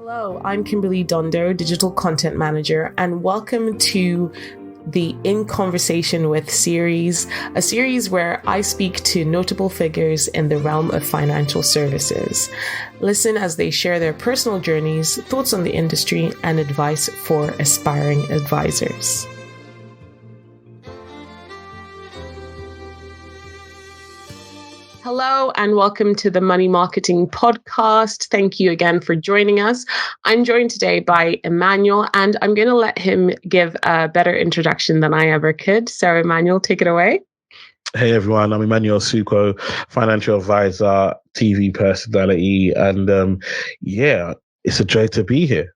Hello, I'm Kimberley Dondo, Digital Content Manager, and welcome to the In Conversation With series, a series where I speak to notable figures in the realm of financial services. Listen as they share their personal journeys, thoughts on the industry, and advice for aspiring advisors. Hello and welcome to the Money Marketing Podcast. Thank you again for joining us. I'm joined today by Emmanuel, and I'm going to let him give a better introduction than I ever could. So Emmanuel, take it away. Hey everyone, I'm Emmanuel Asuquo, financial advisor, TV personality, and it's a joy to be here.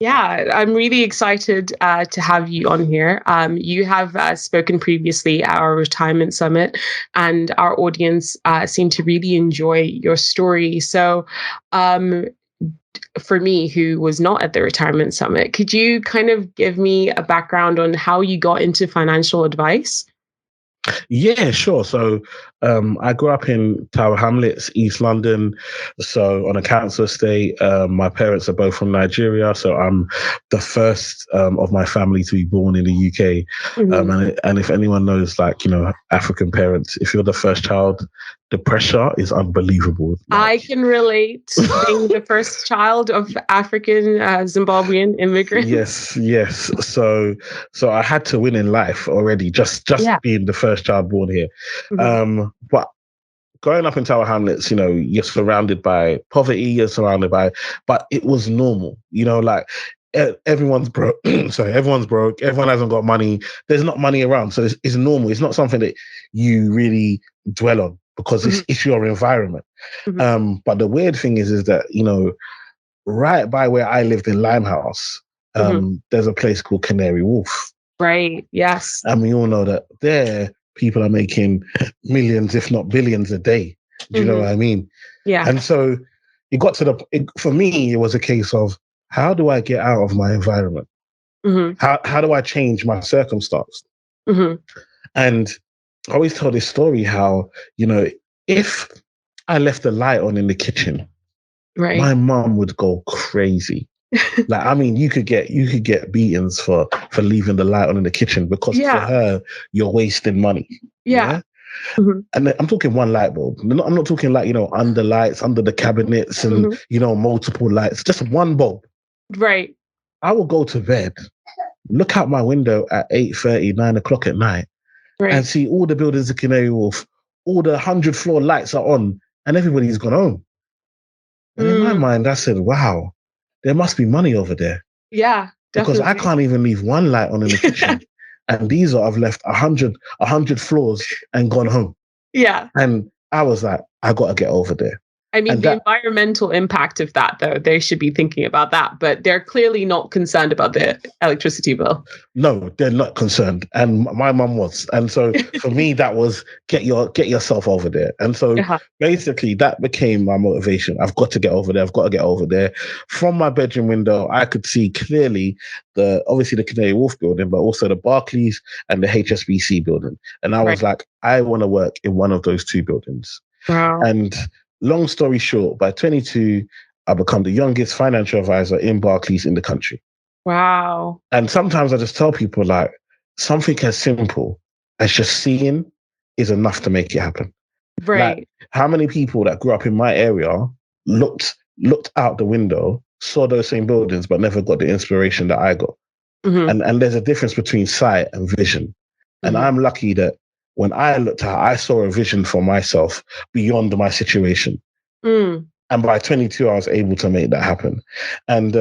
Yeah, I'm really excited to have you on here. You have spoken previously at our retirement summit, and our audience seemed to really enjoy your story. So for me, who was not at the retirement summit, could you kind of give me a background on how you got into financial advice? Yeah, sure. So I grew up in Tower Hamlets, East London, so on a council estate. My parents are both from Nigeria, so I'm the first of my family to be born in the UK. And if anyone knows, African parents, if you're the first child, the pressure is unbelievable. I can relate, being the first child of African Zimbabwean immigrants. Yes. So I had to win in life already, just being the first child born here. But growing up in Tower Hamlets, you're surrounded by poverty, but it was normal, everyone's broke. Sorry, everyone's broke. Everyone hasn't got money. There's not money around. So it's normal. It's not something that you really dwell on because it's your environment. But the weird thing is that, right by where I lived in Limehouse, there's a place called Canary Wharf. Right. Yes. And we all know that there people are making millions, if not billions a day. Do you know what I mean? Yeah. And so it got to for me, it was a case of, how do I get out of my environment? How do I change my circumstance? And I always tell this story how, if I left the light on in the kitchen, my mom would go crazy. You could get beatings for leaving the light on in the kitchen because for her, you're wasting money. Yeah. And I'm talking one light bulb. I'm not talking under lights, under the cabinets and, multiple lights, just one bulb. Right. I will go to bed, look out my window at 8:30, 9 o'clock at night, and see all the buildings of Canary Wharf, all the 100 floor lights are on, and everybody's gone home. And in my mind, I said, wow, there must be money over there. Yeah, definitely. Because I can't even leave one light on in the kitchen. And I've left 100 floors and gone home. Yeah. And I was like, I got to get over there. I mean, the environmental impact of that, though, they should be thinking about that, but they're clearly not concerned about the electricity bill. No, they're not concerned. And my mum was. And so for me, that was get yourself over there. And so basically that became my motivation. I've got to get over there. From my bedroom window, I could see clearly obviously the Canary Wharf building, but also the Barclays and the HSBC building. And I was like, I want to work in one of those two buildings. Wow. And long story short, by 22, I become the youngest financial advisor in Barclays in the country. Wow. And sometimes I just tell people something as simple as just seeing is enough to make it happen. Right. How many people that grew up in my area looked out the window, saw those same buildings, but never got the inspiration that I got. And there's a difference between sight and vision. And I'm lucky that when I looked out, I saw a vision for myself beyond my situation. And by 22, I was able to make that happen. And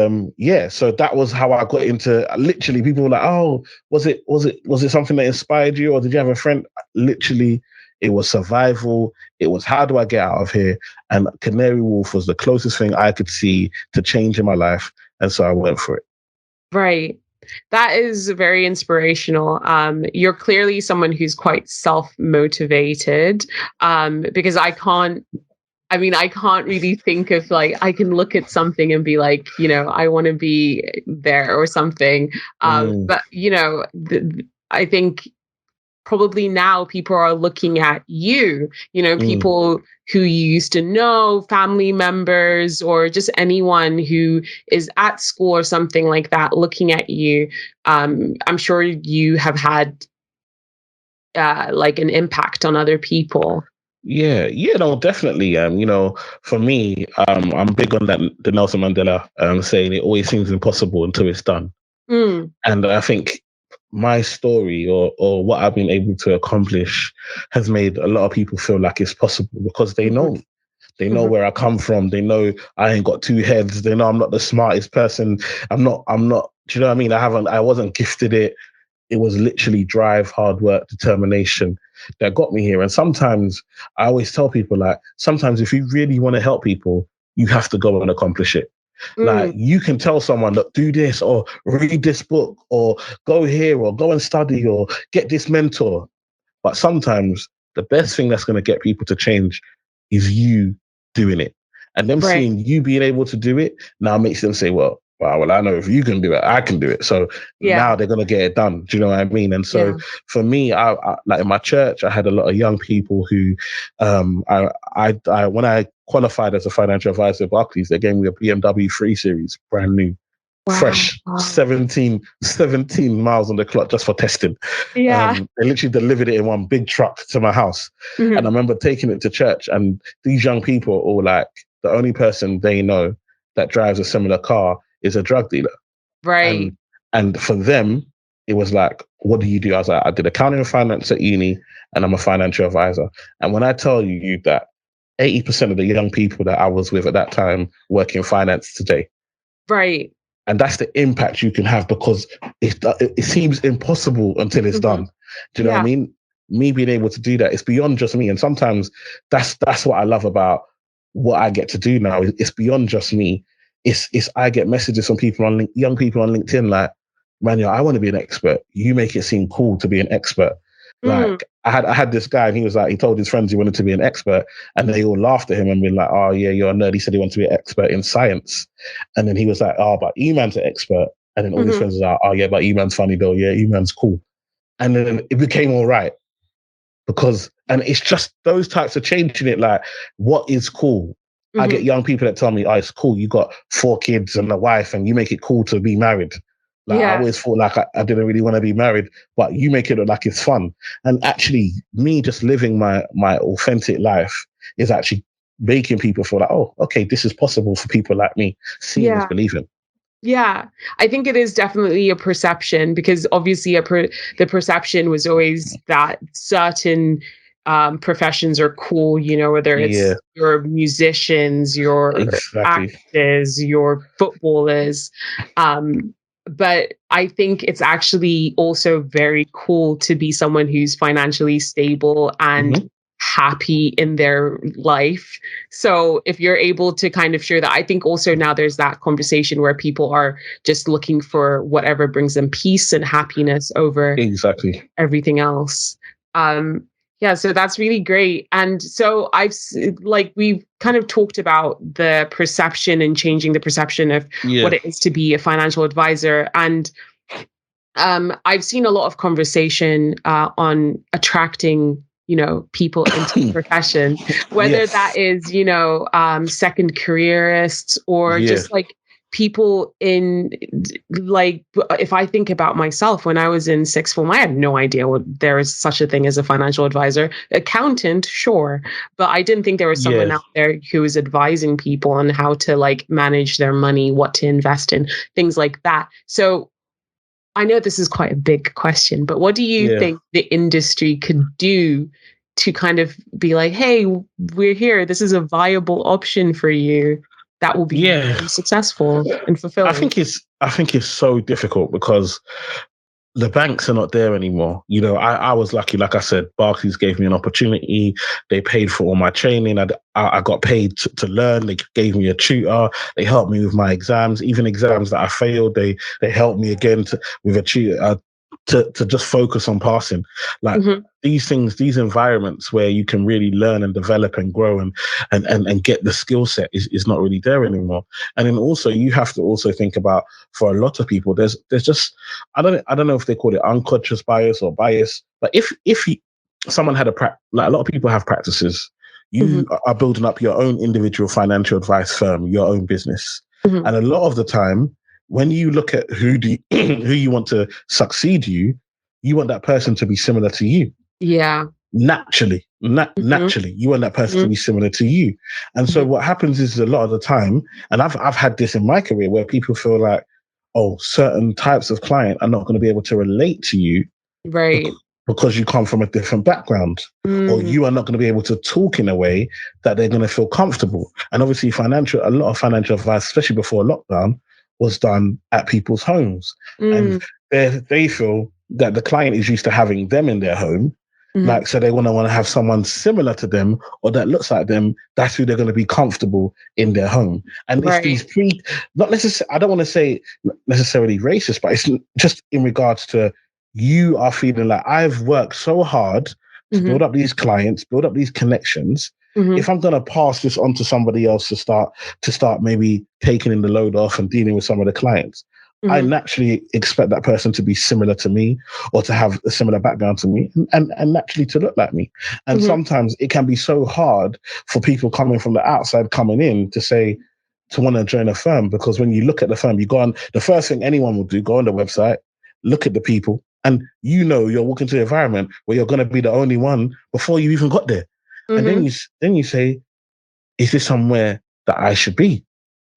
so that was how I got into, literally people were like, oh, was it something that inspired you, or did you have a friend? Literally, it was survival. It was, how do I get out of here? And Canary Wharf was the closest thing I could see to change in my life. And so I went for it. Right. That is very inspirational. You're clearly someone who's quite self-motivated, because I can't really think of I can look at something and be like, I want to be there or something. But, I think probably now people are looking at you, people who you used to know, family members, or just anyone who is at school or something like that, looking at you. I'm sure you have had like an impact on other people. Yeah, no, definitely. For me, I'm big on that the Nelson Mandela saying it always seems impossible until it's done. And I think my story or what I've been able to accomplish has made a lot of people feel like it's possible because they know. They know where I come from. They know I ain't got two heads. They know I'm not the smartest person. I'm not, do you know what I mean? I wasn't gifted it. It was literally drive, hard work, determination that got me here. And sometimes I always tell people, like, sometimes if you really want to help people, you have to go and accomplish it. Like, you can tell someone that do this or read this book or go here or go and study or get this mentor. But sometimes the best thing that's going to get people to change is you doing it. And them seeing you being able to do it now makes them say, well, I know if you can do it, I can do it. So now they're going to get it done. Do you know what I mean? And so for me, I like in my church, I had a lot of young people who, I when I qualified as a financial advisor at Barclays, they gave me a BMW 3 Series, brand new. Wow. Fresh, 17 miles on the clock just for testing. They literally delivered it in one big truck to my house. And I remember taking it to church, and these young people are all like, the only person they know that drives a similar car is a drug dealer. Right. And for them, it was like, what do you do? I was like, I did accounting and finance at uni, and I'm a financial advisor. And when I tell you that 80% of the young people that I was with at that time work in finance today. Right. And that's the impact you can have, because it seems impossible until it's done. Do you know what I mean? Me being able to do that, it's beyond just me. And sometimes that's what I love about what I get to do now. It's beyond just me. It's I get messages from people young people on LinkedIn like, Emmanuel, I want to be an expert. You make it seem cool to be an expert. Like I had this guy, and he was like, he told his friends he wanted to be an expert, and they all laughed at him and been like, oh yeah, you're a nerd. He said he wanted to be an expert in science. And then he was like, oh, but E-Man's an expert. And then all his friends was like, oh yeah, but E-Man's funny though. Yeah, E-Man's cool. And then it became all right. And it's just those types of changing it, like, what is cool? I get young people that tell me, oh, it's cool. You got 4 kids and a wife and you make it cool to be married. Like, I always thought like I didn't really want to be married, but you make it look like it's fun. And actually, me just living my authentic life is actually making people feel like, oh, okay, this is possible for people like me. Seeing is believing. Yeah, I think it is definitely a perception, because obviously the perception was always that certain professions are cool, whether it's your musicians, your actors, your footballers. But I think it's actually also very cool to be someone who's financially stable and happy in their life. So if you're able to kind of share that, I think also now there's that conversation where people are just looking for whatever brings them peace and happiness over everything else. So that's really great. And so we've kind of talked about the perception and changing the perception of what it is to be a financial advisor. And I've seen a lot of conversation on attracting, people into the profession, whether that is, second careerists or just like people in, like, if I think about myself, when I was in sixth form, I had no idea what there is such a thing as a financial advisor. Accountant, sure, but I didn't think there was someone out there who was advising people on how to like manage their money, what to invest in, things like that. So I know this is quite a big question, but what do you think the industry could do to kind of be like, hey, we're here, this is a viable option for you that will be successful and fulfilling? I think it's so difficult because the banks are not there anymore. I was lucky. Like I said, Barclays gave me an opportunity. They paid for all my training. I got paid to learn. They gave me a tutor. They helped me with my exams, even exams that I failed. They helped me again with a tutor. to just focus on passing. Like these things, these environments where you can really learn and develop and grow and get the skill set is not really there anymore. And then also you have to also think about, for a lot of people, there's just, I don't know if they call it unconscious bias or bias, but if someone had like a lot of people have practices, you are building up your own individual financial advice firm, your own business. And a lot of the time, when you look at who you want to succeed you want that person to be similar to you. Yeah. Naturally, you want that person to be similar to you. And so what happens is, a lot of the time, and I've had this in my career, where people feel like, oh, certain types of client are not going to be able to relate to you, right? Because you come from a different background, or you are not going to be able to talk in a way that they're going to feel comfortable. And obviously, a lot of financial advice, especially before lockdown, was done at people's homes, and they feel that the client is used to having them in their home, like, so they want to have someone similar to them or that looks like them. That's who they're going to be comfortable in their home. And it's these not necessarily, I don't want to say necessarily racist, but it's just in regards to, you are feeling like, I've worked so hard to build up these clients, build up these connections. If I'm going to pass this on to somebody else to start maybe taking in the load off and dealing with some of the clients, I naturally expect that person to be similar to me, or to have a similar background to me, and naturally to look like me. And sometimes it can be so hard for people coming from the outside coming in to want to join a firm, because when you look at the firm, you go on, the first thing anyone will do, go on the website, look at the people, and you're walking to the environment where you're going to be the only one before you even got there. And then you say, is this somewhere that I should be?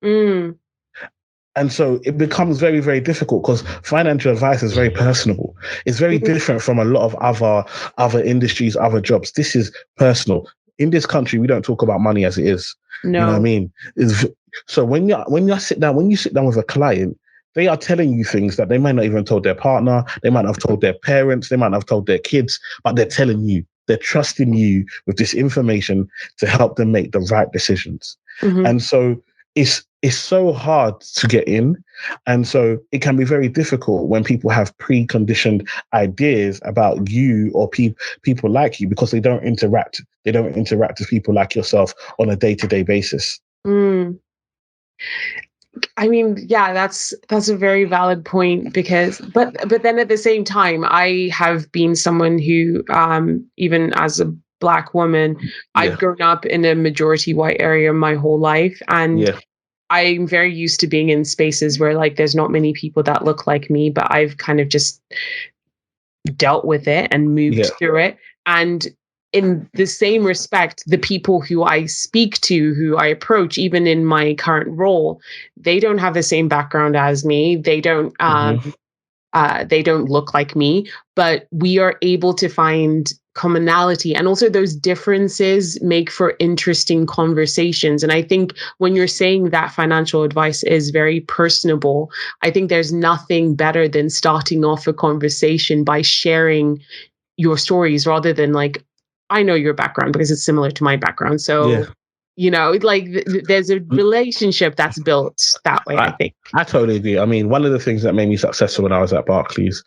And so it becomes very, very difficult, because financial advice is very personable. It's very different from a lot of other industries, other jobs. This is personal. In this country, we don't talk about money as it is. No. You know what I mean? So when you sit down with a client, they are telling you things that they might not even told their partner, they might not have told their parents, they might not have told their kids, but they're telling you. They're trusting you with this information to help them make the right decisions. And so it's so hard to get in. And so it can be very difficult when people have preconditioned ideas about you or people like you, because they don't interact with people like yourself on a day-to-day basis. I mean, yeah, that's a very valid point, because, but then at the same time, I have been someone who, even as a Black woman, I've grown up in a majority white area my whole life, and I'm very used to being in spaces where, like, there's not many people that look like me, but I've kind of just dealt with it and moved through it. And in the same respect, the people who I speak to, who I approach, even in my current role, they don't have the same background as me. They don't look like me, but we are able to find commonality, and also those differences make for interesting conversations. And I think when you're saying that financial advice is very personable, I think there's nothing better than starting off a conversation by sharing your stories, rather than like, I know your background because it's similar to my background. So, there's a relationship that's built that way, I think. I totally agree. I mean, one of the things that made me successful when I was at Barclays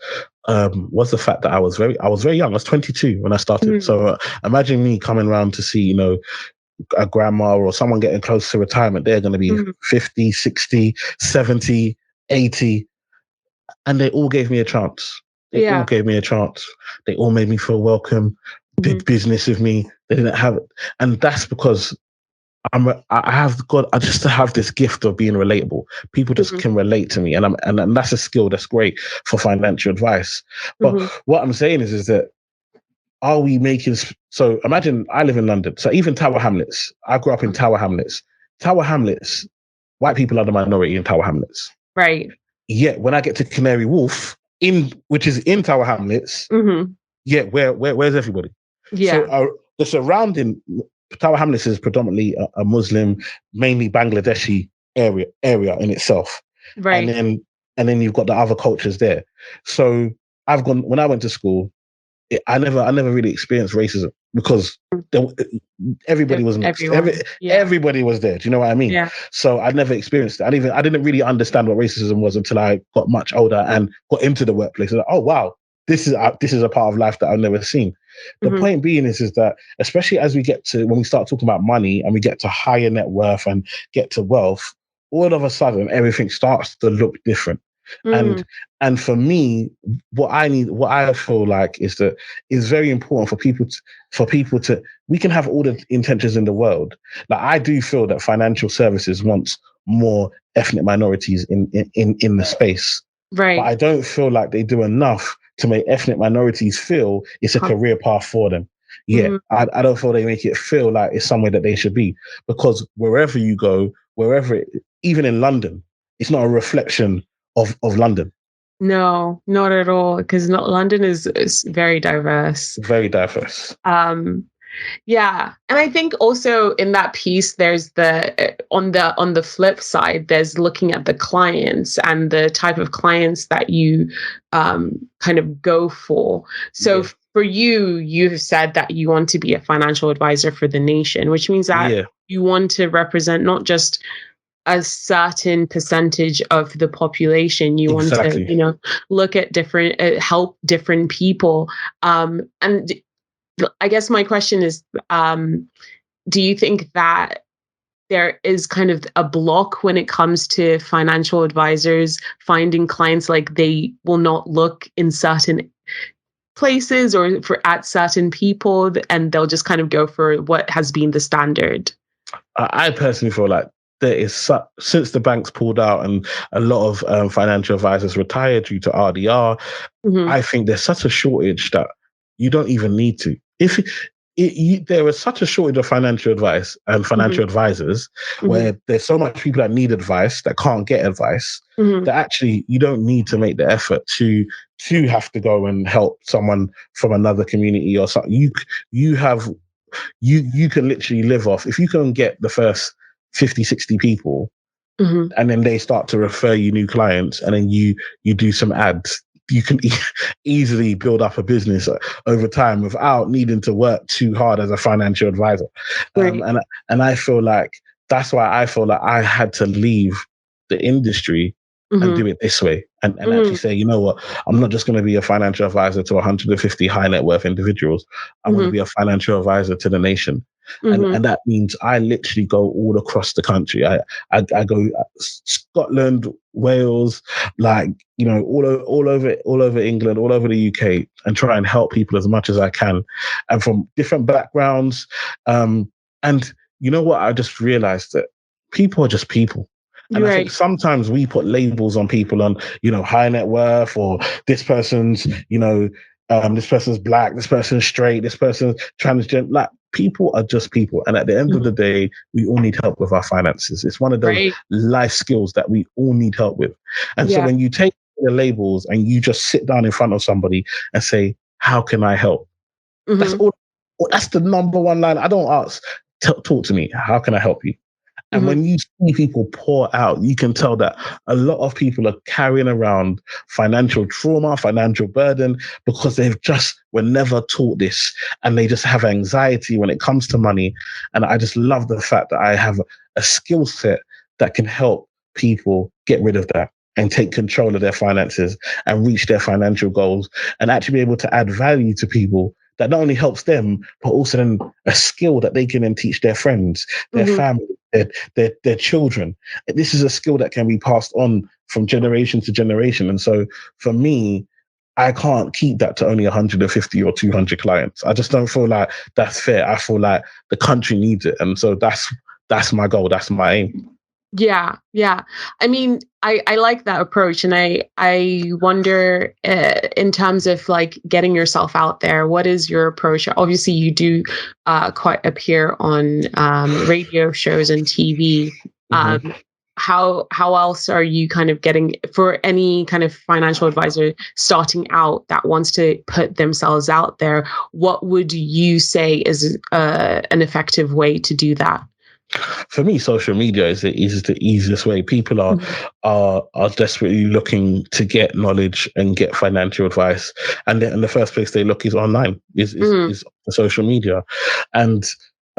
was the fact that I was very young. I was 22 when I started. So imagine me coming around to see, a grandma or someone getting close to retirement. They're going to be 50, 60, 70, 80. And they all gave me a chance. They all gave me a chance. They all made me feel welcome, did business with me. They didn't have it. And that's because I just have this gift of being relatable. People just can relate to me. And that's a skill that's great for financial advice. But what I'm saying is that, are we making, so imagine I live in London. So even Tower Hamlets, I grew up in Tower Hamlets. Tower Hamlets, white people are the minority in Tower Hamlets. Right. Yet when I get to Canary Wharf, which is in Tower Hamlets, where's everybody? Yeah. So the surrounding, Tower Hamlets is predominantly a Muslim, mainly Bangladeshi area in itself. Right. And then you've got the other cultures there. So when I went to school, I never really experienced racism, because everybody was mixed. Everybody was there. Do you know what I mean? Yeah. So I never experienced it. I didn't really understand what racism was until I got much older and got into the workplace. Like, oh wow, this is a part of life that I've never seen. The point being is that, especially as we get to, when we start talking about money and we get to higher net worth and get to wealth, all of a sudden everything starts to look different. And for me, what I feel like is that it's very important for people to, we can have all the intentions in the world. Like, I do feel that financial services wants more ethnic minorities in the space. Right. But I don't feel like they do enough to make ethnic minorities feel it's a career path for them. Yeah, I don't feel they make it feel like it's somewhere that they should be, because wherever you go, even in London, it's not a reflection of London. No, not at all, because London is very diverse. Very diverse. Yeah, and I think also in that piece, there's on the flip side, there's looking at the clients and the type of clients that you kind of go for. So for you, you've said that you want to be a financial advisor for the nation, which means that you want to represent not just a certain percentage of the population. You want to, look at different, help different people. And I guess my question is, do you think that there is kind of a block when it comes to financial advisors finding clients, like they will not look in certain places or at certain people, and they'll just kind of go for what has been the standard? I personally feel like there is, since the banks pulled out and a lot of financial advisors retired due to RDR, I think there's such a shortage that you don't even need to. There is such a shortage of financial advice and financial advisors, where there's so much people that need advice that can't get advice, that actually you don't need to make the effort to have to go and help someone from another community or something. You can literally live off, if you can get the first 50, 60 people, and then they start to refer you new clients, and then you do some ads, you can easily build up a business over time without needing to work too hard as a financial advisor. Right. And I feel like that's why I feel like I had to leave the industry and do it this way, and actually say, you know what, I'm not just going to be a financial advisor to 150 high net worth individuals. I want to be a financial advisor to the nation. And that means I literally go all across the country. I go Scotland, Wales, like, all over England, all over the UK, and try and help people as much as I can, and from different backgrounds. And you know what? I just realized that people are just people. And I think sometimes we put labels on people on, high net worth, or this person's, this person's black, this person's straight, this person's transgender. Like, people are just people. And at the end of the day, we all need help with our finances. It's one of those life skills that we all need help with. And so when you take the labels and you just sit down in front of somebody and say, how can I help? That's all. That's the number one line. I don't ask, talk to me. How can I help you? And when you see people pour out, you can tell that a lot of people are carrying around financial trauma, financial burden, because were never taught this, and they just have anxiety when it comes to money. And I just love the fact that I have a skill set that can help people get rid of that and take control of their finances and reach their financial goals, and actually be able to add value to people that not only helps them, but also then a skill that they can then teach their friends, their family, their children. This is a skill that can be passed on from generation to generation. And so for me, I can't keep that to only 150 or 200 clients. I just don't feel like that's fair. I feel like the country needs it. And so that's my goal. That's my aim. Yeah. I mean, I like that approach, and I wonder, in terms of like getting yourself out there, what is your approach? Obviously, you do quite appear on radio shows and TV. How else are you kind of getting, for any kind of financial advisor starting out that wants to put themselves out there? What would you say is an effective way to do that? For me, social media is the easiest way. People are desperately looking to get knowledge and get financial advice, and the first place they look is online, is social media. And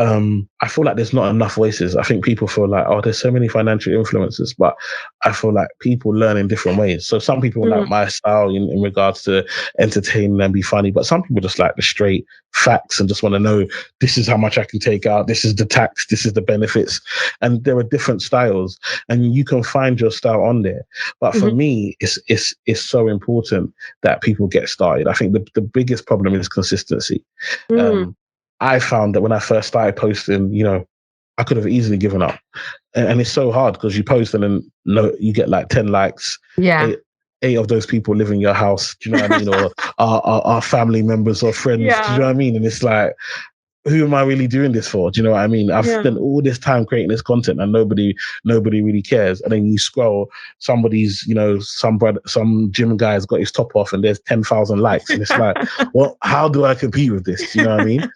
I feel like there's not enough voices. I think people feel like, oh, there's so many financial influencers, but I feel like people learn in different ways. So some people like my style in regards to entertaining and be funny, but some people just like the straight facts and just want to know, this is how much I can take out, this is the tax, this is the benefits. And there are different styles and you can find your style on there. But for me, it's so important that people get started. I think the biggest problem is consistency. I found that when I first started posting, I could have easily given up. And it's so hard because you post and then you get like 10 likes. Yeah. Eight of those people live in your house. Do you know what I mean? Or are family members or friends. Yeah. Do you know what I mean? And it's like, who am I really doing this for? Do you know what I mean? I've spent all this time creating this content and nobody really cares. And then you scroll, somebody's, some gym guy's got his top off and there's 10,000 likes. And it's like, well, how do I compete with this? Do you know what I mean?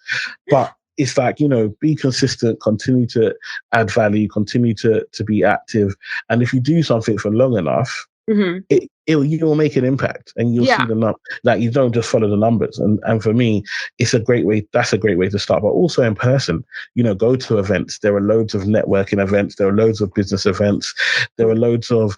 But it's like, be consistent, continue to add value, continue to be active. And if you do something for long enough, you'll make an impact and you'll see the number. Like, you don't just follow the numbers. And for me, it's a great way. That's a great way to start. But also in person, go to events. There are loads of networking events. There are loads of business events. There are loads of,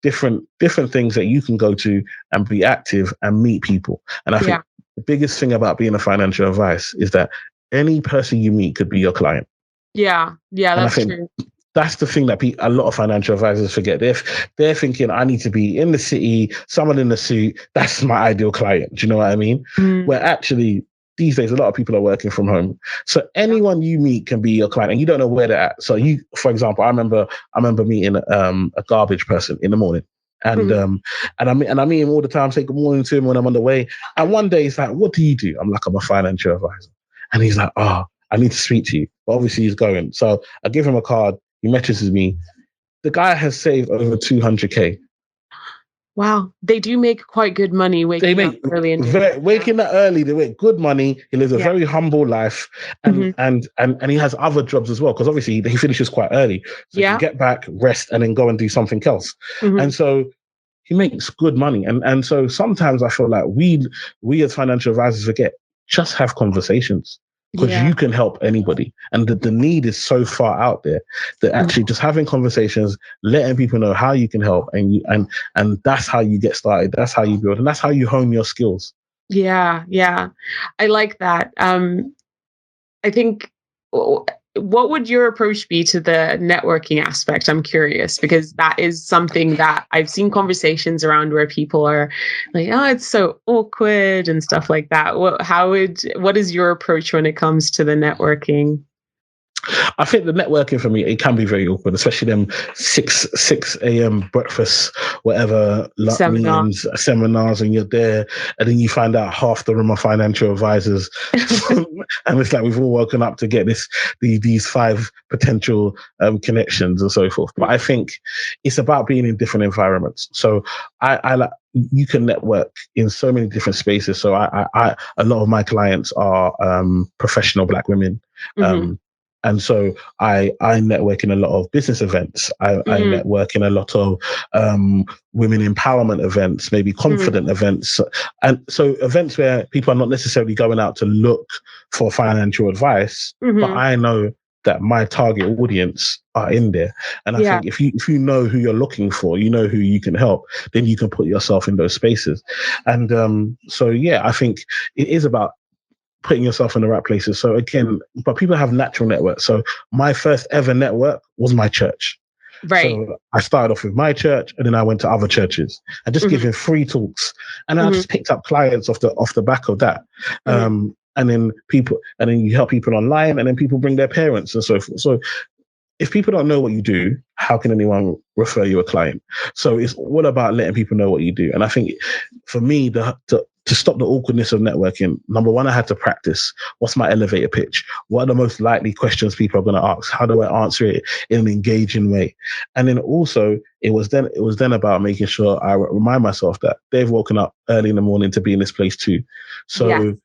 different things that you can go to and be active and meet people. And I think the biggest thing about being a financial advice is that any person you meet could be your client. Yeah, that's true. That's the thing that a lot of financial advisors forget. They're thinking, I need to be in the city, someone in a suit. That's my ideal client. Do you know what I mean? Where actually, these days, a lot of people are working from home. So anyone you meet can be your client and you don't know where they're at. So for example, I remember meeting a garbage person in the morning. And I meet him all the time, say good morning to him when I'm on the way. And one day he's like, what do you do? I'm like, I'm a financial advisor. And he's like, I need to speak to you. But obviously he's going. So I give him a card. He messages me. The guy has saved over 200K. Wow. They do make quite good money waking up early. Waking up early, they make good money. He lives a very humble life. And he has other jobs as well, because obviously he finishes quite early. So he can get back, rest, and then go and do something else. And so he makes good money. And so sometimes I feel like we as financial advisors forget, just have conversations. Because you can help anybody. And the need is so far out there that actually just having conversations, letting people know how you can help, and that's how you get started. That's how you build, and that's how you hone your skills. Yeah. I like that. I think, what would your approach be to the networking aspect? I'm curious, because that is something that I've seen conversations around where people are like, oh, it's so awkward and stuff like that. What is your approach when it comes to the networking? I think the networking for me, it can be very awkward, especially them 6 a.m. breakfasts, whatever, meetings, seminars, and you're there, and then you find out half the room are financial advisors, and it's like we've all woken up to get these 5 potential connections and so forth. But I think it's about being in different environments. So I like, you can network in so many different spaces. So I a lot of my clients are professional Black women. And so I network in a lot of business events. I network in a lot of women empowerment events, maybe confident events. And so events where people are not necessarily going out to look for financial advice, but I know that my target audience are in there. And I think if you know who you're looking for, you know who you can help, then you can put yourself in those spaces. And I think it is about putting yourself in the right places. So again, but people have natural networks. So my first ever network was my church. Right. So I started off with my church, and then I went to other churches and just giving free talks. And I just picked up clients off the back of that. And then you help people online, and then people bring their parents and so forth. So if people don't know what you do, how can anyone refer you a client? So it's all about letting people know what you do. And I think for me, to stop the awkwardness of networking, number one, I had to practice. What's my elevator pitch? What are the most likely questions people are going to ask? How do I answer it in an engaging way? And then also, it was then about making sure I remind myself that they've woken up early in the morning to be in this place too. So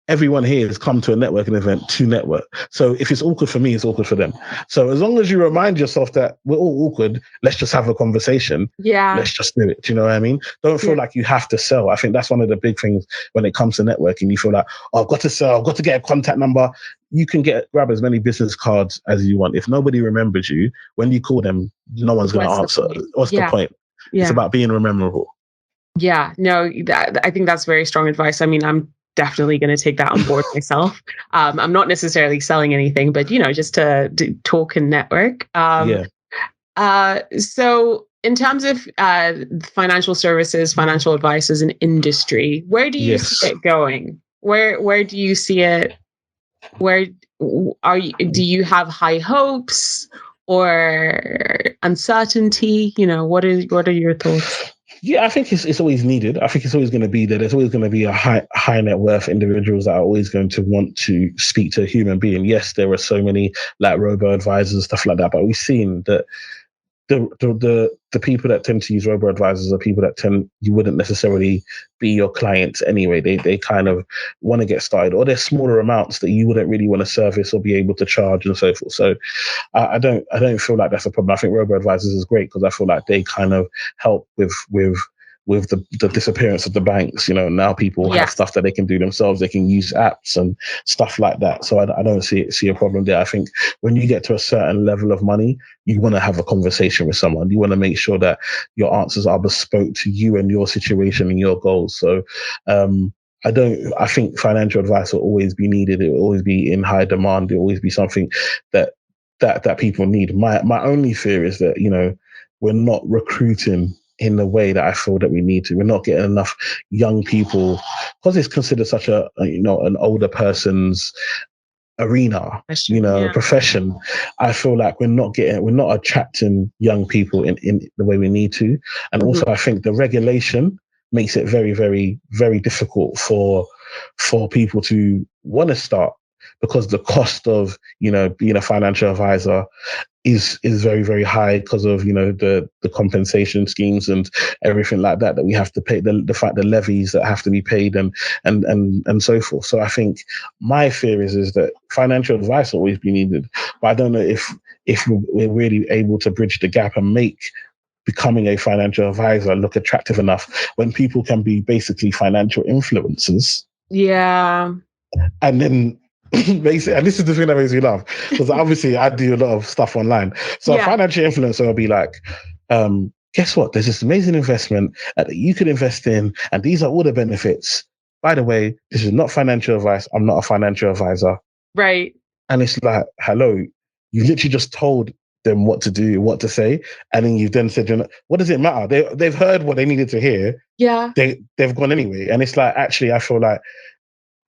everyone here has come to a networking event to network. So if it's awkward for me, it's awkward for them. So as long as you remind yourself that we're all awkward, let's just have a conversation. Yeah. Let's just do it. Do you know what I mean? Don't feel like you have to sell. I think that's one of the big things when it comes to networking. You feel like, oh, I've got to sell. I've got to get a contact number. You can grab as many business cards as you want. If nobody remembers you, when you call them, no one's going to answer. What's the point? Yeah. It's about being memorable. Yeah, no, I think that's very strong advice. I mean, I'm definitely going to take that on board myself. I'm not necessarily selling anything, but, just to talk and network. So in terms of financial services, financial advice as an industry, where do you see it going? Where do you see it? Do you have high hopes or uncertainty? What are your thoughts? Yeah, I think it's always needed. I think it's always going to be there. There's always going to be a high net worth individuals that are always going to want to speak to a human being. Yes, there are so many like robo advisors and stuff like that, but we've seen that the people that tend to use robo advisors are people that you wouldn't necessarily be your clients anyway. They kind of want to get started, or they're smaller amounts that you wouldn't really want to service or be able to charge and so forth. So I don't feel like that's a problem. I think robo advisors is great because I feel like they kind of help with the disappearance of the banks. Now people have stuff that they can do themselves. They can use apps and stuff like that. So I don't see a problem there. I think when you get to a certain level of money, you want to have a conversation with someone. You want to make sure that your answers are bespoke to you and your situation and your goals. So I think financial advice will always be needed. It will always be in high demand. It will always be something that people need. My only fear is that, we're not recruiting in the way that I feel that we need to. We're not getting enough young people because it's considered such an older person's arena, profession. I feel like we're not attracting young people in the way we need to. And also I think the regulation makes it very, very, very difficult for people to want to start, because the cost of, being a financial advisor is very, very high because of, the compensation schemes and everything like that we have to pay, the levies that have to be paid and so forth. So I think my fear is that financial advice will always be needed, but I don't know if we're really able to bridge the gap and make becoming a financial advisor look attractive enough when people can be basically financial influencers. Yeah. And then basically, and this is the thing that makes me laugh, because obviously I do a lot of stuff online. So a financial influencer will be like, guess what? There's this amazing investment that you could invest in, and these are all the benefits. By the way, this is not financial advice. I'm not a financial advisor. Right. And it's like, hello, you literally just told them what to do, what to say, and then you've then said, what does it matter? They've heard what they needed to hear. Yeah. They've gone anyway. And it's like, actually, I feel like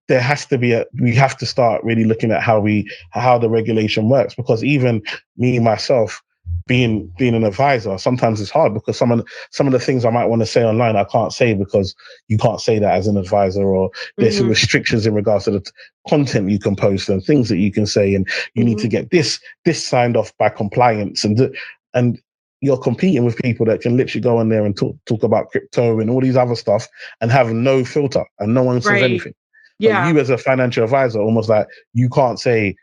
there has to be we have to start really looking at how the regulation works, because even me, myself, being an advisor, sometimes it's hard because some of the things I might want to say online, I can't say because you can't say that as an advisor, or there's some restrictions in regards to the content you can post and things that you can say. And you need to get this signed off by compliance, and you're competing with people that can literally go on there and talk about crypto and all these other stuff and have no filter, and no one says anything. Yeah. But you as a financial advisor, almost like you can't say,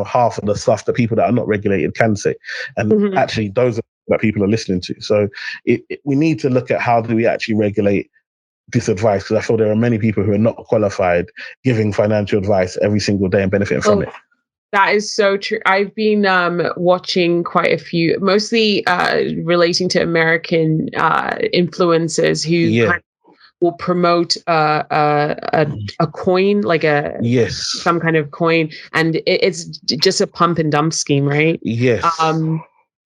half of the stuff that people that are not regulated can say. And actually those are that people are listening to. So we need to look at how do we actually regulate this advice, because I feel there are many people who are not qualified giving financial advice every single day and benefiting from it. That is so true. I've been watching quite a few, mostly relating to American influencers who kind of will promote a coin, like some kind of coin, and it's just a pump and dump scheme, right? Yes.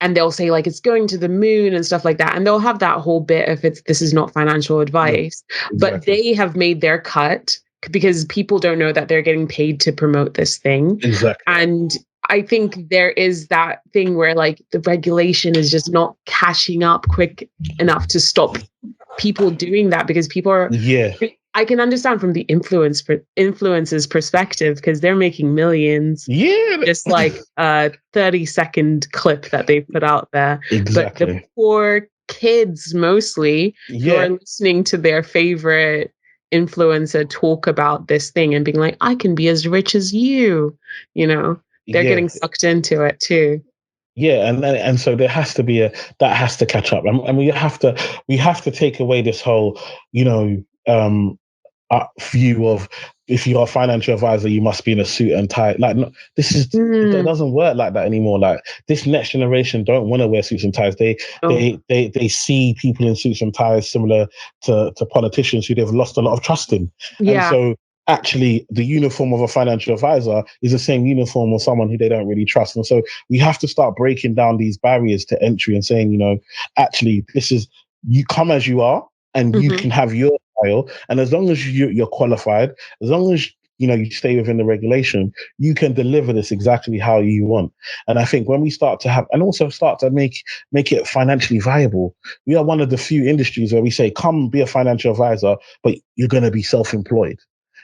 And they'll say like it's going to the moon and stuff like that, and they'll have that whole bit of this is not financial advice, exactly. But they have made their cut because people don't know that they're getting paid to promote this thing. Exactly. And I think there is that thing where like the regulation is just not catching up quick enough to stop people doing that, because people are, I can understand from the influencers perspective, because they're making millions. Yeah. Just like a 30-second clip that they put out there. Exactly. But the poor kids mostly who are listening to their favorite influencer talk about this thing and being like, I can be as rich as you, they're getting sucked into it too. Yeah, and so there has to be that has to catch up, and we have to take away this whole, view of, if you are a financial advisor, you must be in a suit and tie. Like, no, it doesn't work like that anymore. Like, this next generation don't want to wear suits and ties. They see people in suits and ties similar to politicians who they've lost a lot of trust in. Yeah. And so actually the uniform of a financial advisor is the same uniform of someone who they don't really trust. And so we have to start breaking down these barriers to entry and saying, actually, this is, you come as you are, and you can have your style. And as long as you're qualified, as long as you stay within the regulation, you can deliver this exactly how you want. And I think when we start to have, and also start to make it financially viable, we are one of the few industries where we say, come be a financial advisor, but you're going to be self-employed.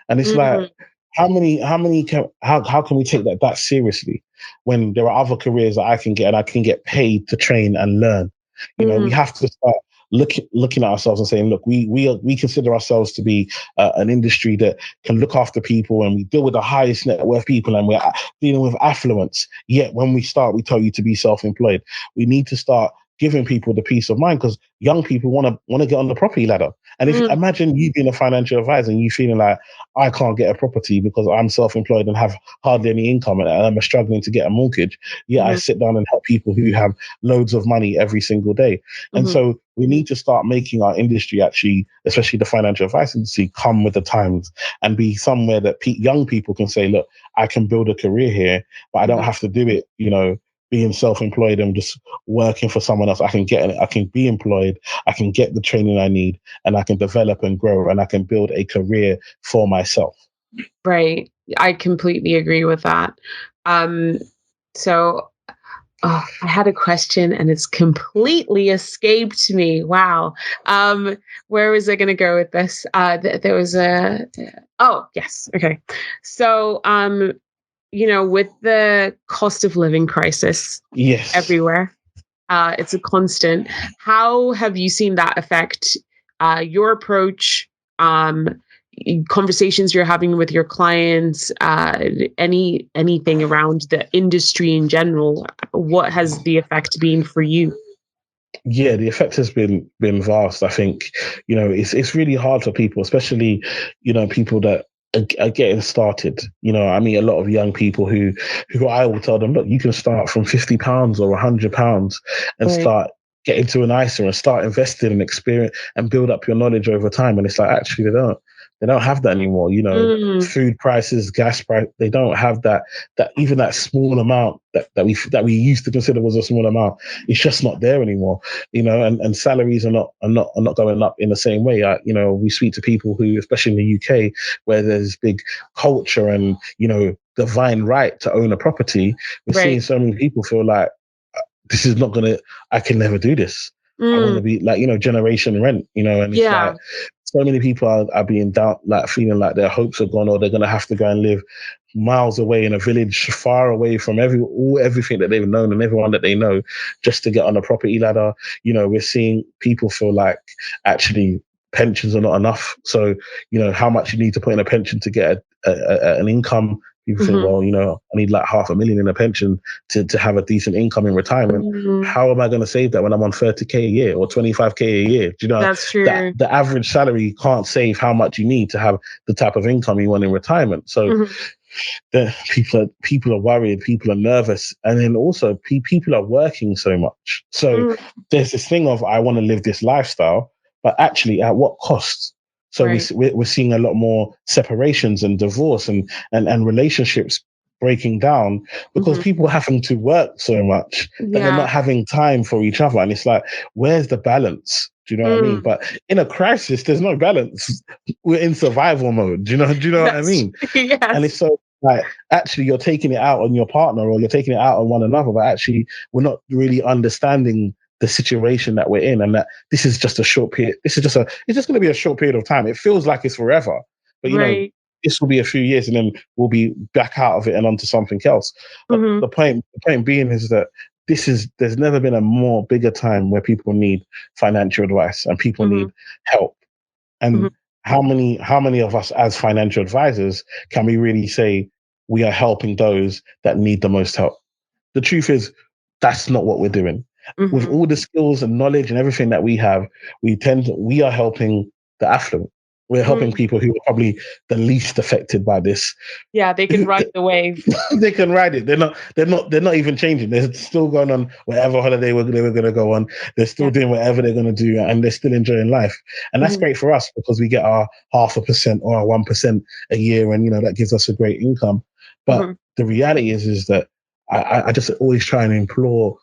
And it's like, how can we take that seriously when there are other careers that I can get, and I can get paid to train and learn? We have to start looking at ourselves and saying, look, we consider ourselves to be an industry that can look after people, and we deal with the highest net worth people, and we're dealing with affluence. Yet when we tell you to be self-employed. We need to start giving people the peace of mind, because young people want to get on the property ladder. And if imagine you being a financial advisor and you feeling like, I can't get a property because I'm self-employed and have hardly any income, and I'm struggling to get a mortgage. Yeah, I sit down and help people who have loads of money every single day. And so we need to start making our industry, actually, especially the financial advice industry, come with the times and be somewhere that young people can say, look, I can build a career here, but I don't have to do it, being self-employed and just working for someone else. I can be employed, I can get the training I need, and I can develop and grow, and I can build a career for myself. Right. I completely agree with that. So I had a question and it's completely escaped me. Wow. Where was I going to go with this? There was yes. Okay. So, with the cost of living crisis everywhere, it's a constant. How have you seen that affect your approach, conversations you're having with your clients, anything around the industry in general? What has the effect been for you? Yeah, the effect has been vast. I think, it's really hard for people, especially, people that are getting started. I meet a lot of young people who I will tell them, look, you can start from £50 or £100 and start getting to an ISA and start investing and experience and build up your knowledge over time. And it's like, actually, they don't have that anymore. Food prices, gas price, they don't have that even that small amount that we used to consider was a small amount. It's just not there anymore. And salaries are not going up in the same way. We speak to people who, especially in the UK, where there's big culture and divine right to own a property. We're seeing so many people feel like, this is not gonna, I can never do this. I want to be like, generation rent, and it's like, so many people are being down, like feeling like their hopes are gone, or they're going to have to go and live miles away in a village far away from everything that they've known and everyone that they know, just to get on the property ladder. We're seeing people feel like, actually, pensions are not enough. So, how much you need to put in a pension to get an income. People think, well, I need like $500,000 in a pension to have a decent income in retirement. How am I going to save that when I'm on 30K a year or 25K a year? Do you know, that's true. That the average salary can't save how much you need to have the type of income you want in retirement. So the people are worried, people are nervous, and then also people are working so much. So there's this thing of, I want to live this lifestyle, but actually at what cost? So we're seeing a lot more separations and divorce and relationships breaking down because people are having to work so much that they're not having time for each other. And it's like, where's the balance? Do you know what I mean? But in a crisis, there's no balance. We're in survival mode. Do you know what I mean? Yes. And it's so, like, actually, you're taking it out on your partner or you're taking it out on one another, but actually we're not really understanding the situation that we're in, and that this is just a short period. It's just going to be a short period of time. It feels like it's forever, but this will be a few years, and then we'll be back out of it and onto something else. But the point being is that there's never been a more bigger time where people need financial advice and people need help. And how many of us as financial advisors can we really say we are helping those that need the most help? The truth is, that's not what we're doing. With all the skills and knowledge and everything that we have, we are helping the affluent. We're helping people who are probably the least affected by this. Yeah, they can ride the wave. They can ride it. They're not even changing. They're still going on whatever holiday they were going to go on. They're still doing whatever they're going to do, and they're still enjoying life. And that's great for us because we get our 0.5% or our 1% a year, and that gives us a great income. But the reality is that I just always try and implore,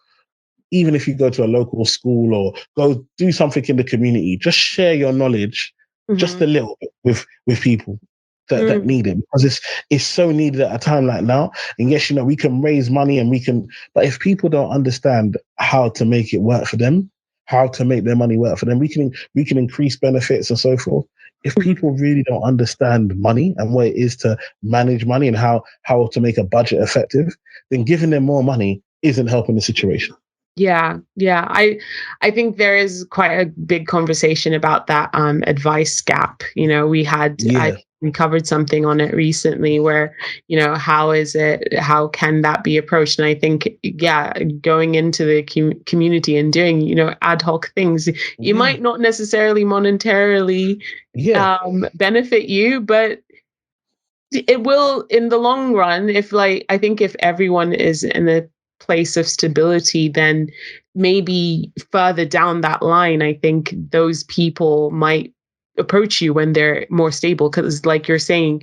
even if you go to a local school or go do something in the community, just share your knowledge just a little bit with people that need it, because it's so needed at a time like now. And yes, we can raise money and but if people don't understand how to make it work for them, how to make their money work for them, we can increase benefits and so forth. If people really don't understand money and what it is to manage money and how to make a budget effective, then giving them more money isn't helping the situation. Yeah. I think there is quite a big conversation about that advice gap. We covered something on it recently where, how can that be approached? And I think, going into the community and doing, ad hoc things, you might not necessarily monetarily benefit you, but it will in the long run. I think if everyone is in a place of stability, then maybe further down that line, I think those people might approach you when they're more stable. Because like you're saying,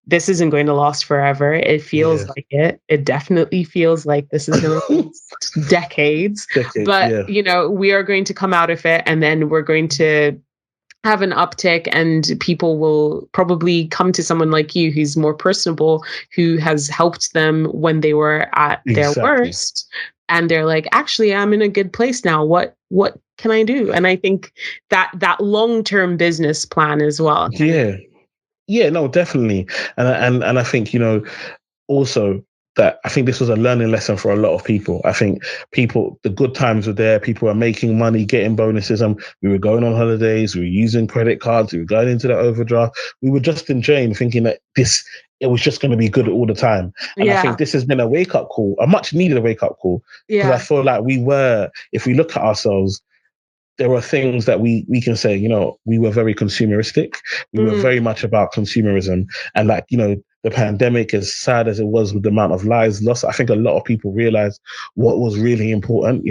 this isn't going to last forever. It feels like it. It definitely feels like this is going to last decades. But, we are going to come out of it, and then we're going to have an uptick, and people will probably come to someone like you who's more personable, who has helped them when they were at their worst, and they're like, actually, I'm in a good place now. What can I do? And I think that long-term business plan as well. No, definitely. And I think also that I think this was a learning lesson for a lot of people. I think the good times were there. People were making money, getting bonuses, and we were going on holidays. We were using credit cards. We were going into the overdraft. We were just enjoying, thinking that it was just going to be good all the time. And I think this has been a wake-up call, a much needed wake-up call, because I feel like if we look at ourselves, there are things that we can say, we were very consumeristic. We were very much about consumerism. And the pandemic, as sad as it was with the amount of lives lost, I think a lot of people realized what was really important,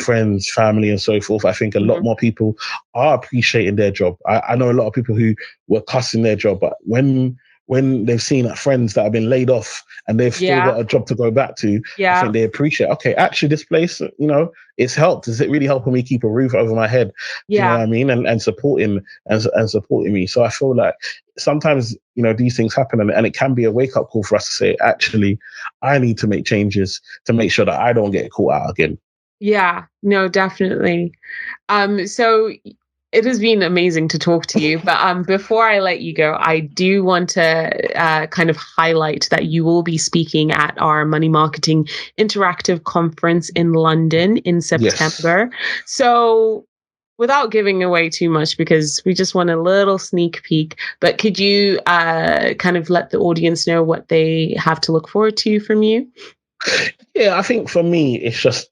friends, family, and so forth. I think a lot more people are appreciating their job. I know a lot of people who were cussing their job, but when they've seen friends that have been laid off and they've still got a job to go back to, I think they appreciate, okay, actually this place, it's helped. Is it really helping me keep a roof over my head? Do you know what I mean? And supporting me. So I feel like sometimes, these things happen, and it can be a wake up call for us to say, actually, I need to make changes to make sure that I don't get caught out again. Yeah, no, definitely. So it has been amazing to talk to you, but before I let you go, I do want to kind of highlight that you will be speaking at our Money Marketing Interactive Conference in London in September. So without giving away too much, because we just want a little sneak peek, but could you kind of let the audience know what they have to look forward to from you? Yeah, I think for me, it's just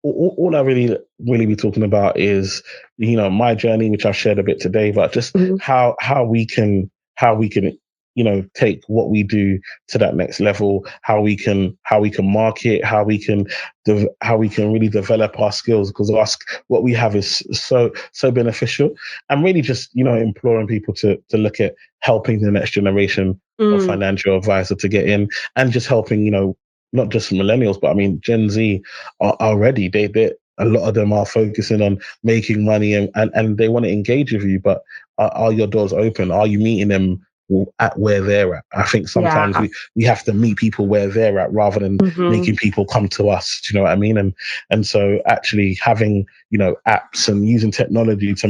all I really be talking about is, my journey, which I've shared a bit today, but just how we can take what we do to that next level, how we can market, how we can really develop our skills, because what we have is so beneficial. I'm really just, imploring people to look at helping the next generation of financial advisor to get in, and just helping, not just millennials, but I mean, Gen Z are ready. A lot of them are focusing on making money, and they want to engage with you, but are your doors open? Are you meeting them at where they're at? I think sometimes we have to meet people where they're at rather than making people come to us. Do you know what I mean? And so actually having, apps and using technology to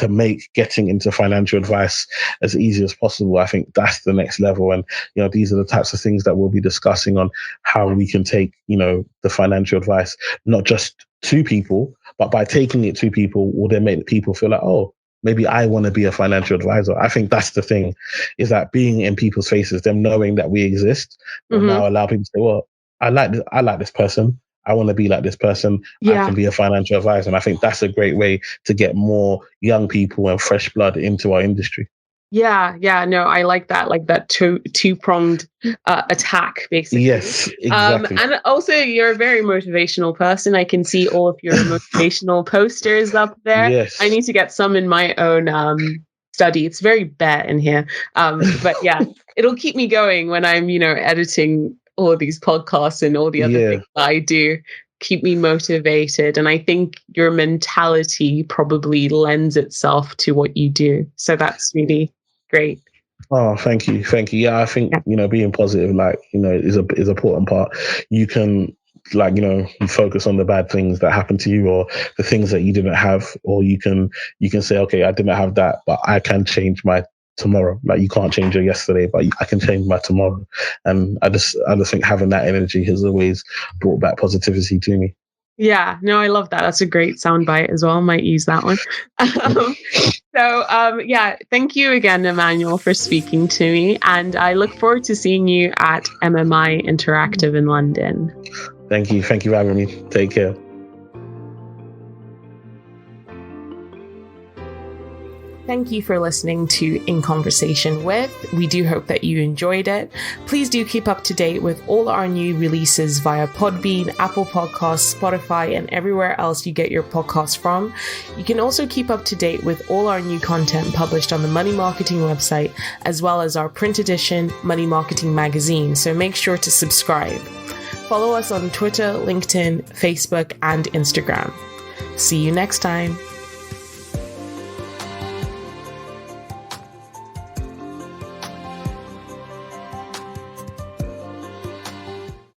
make getting into financial advice as easy as possible, I think that's the next level. And, these are the types of things that we'll be discussing on how we can take, the financial advice, not just to people, but by taking it to people will then make people feel like, oh, maybe I want to be a financial advisor. I think that's the thing, is that being in people's faces, them knowing that we exist, will now allow people to say, well, I like this person. I want to be like this person. I can be a financial advisor. And I think that's a great way to get more young people and fresh blood into our industry. Yeah, no, I like that two-pronged attack, basically. Yes, exactly. And also, you're a very motivational person. I can see all of your motivational posters up there. Yes. I need to get some in my own study. It's very bare in here. But yeah, it'll keep me going when I'm, editing all of these podcasts and all the other things that I do. Keep me motivated. And I think your mentality probably lends itself to what you do. So that's really great. Oh, thank you. Yeah, I think being positive, is an important part. You can, you focus on the bad things that happen to you, or the things that you didn't have, or you can say, okay, I didn't have that, but I can change my tomorrow. Like, you can't change your yesterday, but I can change my tomorrow. And I just think having that energy has always brought back positivity to me. Yeah, no, I love that. That's a great soundbite as well. Might use that one. Thank you again, Emmanuel, for speaking to me. And I look forward to seeing you at MMI Interactive in London. Thank you. Thank you for having me. Take care. Thank you for listening to In Conversation With. We do hope that you enjoyed it. Please do keep up to date with all our new releases via Podbean, Apple Podcasts, Spotify, and everywhere else you get your podcasts from. You can also keep up to date with all our new content published on the Money Marketing website, as well as our print edition Money Marketing magazine. So make sure to subscribe. Follow us on Twitter, LinkedIn, Facebook, and Instagram. See you next time.